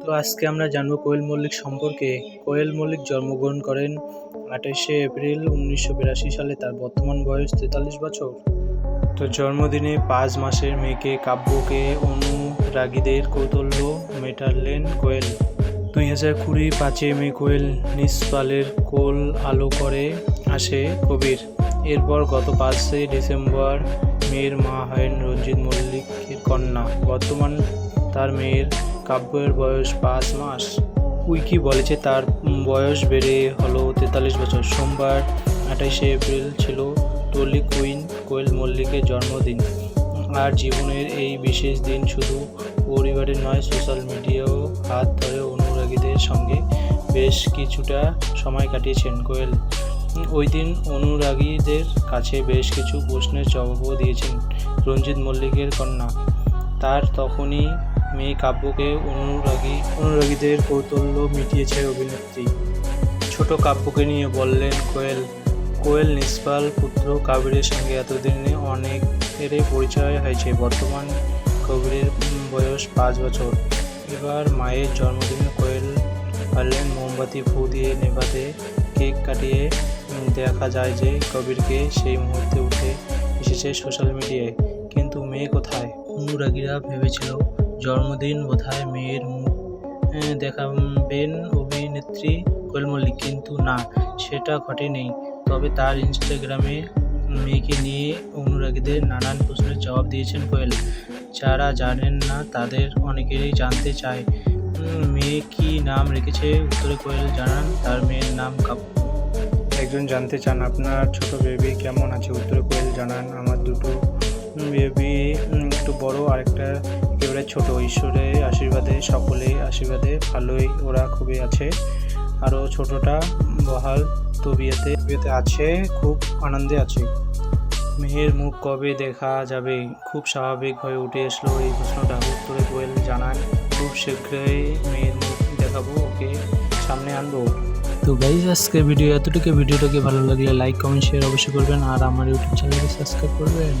তো আজকে আমরা জানবো কোয়েল মল্লিক সম্পর্কে। কোয়েল মল্লিক জন্মগ্রহণ করেন 28শে এপ্রিল 1982 সালে। তার বর্তমান বয়স 43 বছর। তো জন্মদিনে 5 মাসের মেয়েকে কাব্যকে অনুরাগীদের কৌতূহল মেটালেন কোয়েল। 2020 5 মে কোয়েল নিসপালের কোল আলো করে আসে কবির। এরপর গত 5 ডিসেম্বর মেয়ের মা হয়েন রঞ্জিত মল্লিকের কন্যা। বর্তমান তার মেয়ের কাব্যের বয়স 5 মাস। উইকি বলেছে তার বয়স বেড়ে হলো 43 বছর। সোমবার 28শে এপ্রিল ছিল টলি কুইন কোয়েল মল্লিকের জন্মদিন। আর জীবনের এই বিশেষ দিন শুধু পরিবারের নয়, সোশ্যাল মিডিয়াও হাত ধরে অনুরাগীদের সঙ্গে বেশ কিছুটা সময় কাটিয়েছেন কোয়েল। ওই দিন অনুরাগীদের কাছে বেশ কিছু প্রশ্নের জবাবও দিয়েছেন রঞ্জিত মল্লিকের কন্যা। তার তখনই মেয়ে কাব্যকে অনুরাগীদের কৌতূহল মিটিয়েছে অভিনেত্রী। ছোট কাব্যকে নিয়ে বললেন কোয়েল নিসপাল পুত্র কবিরের সঙ্গে এতদিনে অনেকের পরিচয় হয়েছে। বর্তমান কবিরের বয়স 5 বছর। এবার মায়ের জন্মদিনে কোয়েল পারলেন মোমবাতি ফু দিয়ে নেভাতে। কেক কাটিয়ে দেখা যায় যে কবিরকে সেই মুহূর্তে উঠে এসেছে সোশ্যাল মিডিয়ায়। কিন্তু মেয়ে কোথায়? অনুরাগীরা ভেবেছিল জন্মদিন বোধহয় মেয়ের মুখ দেখাবেন অভিনেত্রী কোয়েল মল্লিক, কিন্তু না, সেটা ঘটেনি। তবে তার ইনস্টাগ্রামে মেয়েকে নিয়ে অনুরাগীদের নানান প্রশ্নের জবাব দিয়েছেন কোয়েল। যারা জানেন না তাদের অনেকেরই জানতে চায় মেয়ে কী নাম রেখেছে। উত্তরে কোয়েল জানান তার মেয়ের নাম কাব্য। একজন জানতে চান আপনার ছোট বেবি কেমন আছে। উত্তরে কোয়েল জানান আমার দুটো বেবি, একটু বড় আর একটা একেবারে ছোট। ঈশ্বরের আশীর্বাদে, সকলের আশীর্বাদে ভালোই ওরা খুবই আছে। আরও ছোটটা বহাল তবিয়তে আছে, খুব আনন্দে আছে। মেয়ের মুখ কবে দেখা যাবে? খুব স্বাভাবিক হয়ে উঠে আসলো এই প্রশ্নটা। উত্তরে কোয়েল জানান খুব শীঘ্রই মেয়ের মুখ দেখাবো, ওকে সামনে আনবো। তো গাইজ আজকের ভিডিওটাকে ভালো লাগলে লাইক কমেন্ট শেয়ার অবশ্যই করবেন, আর আমার ইউটিউব চ্যানেলকে সাবস্ক্রাইব করবেন।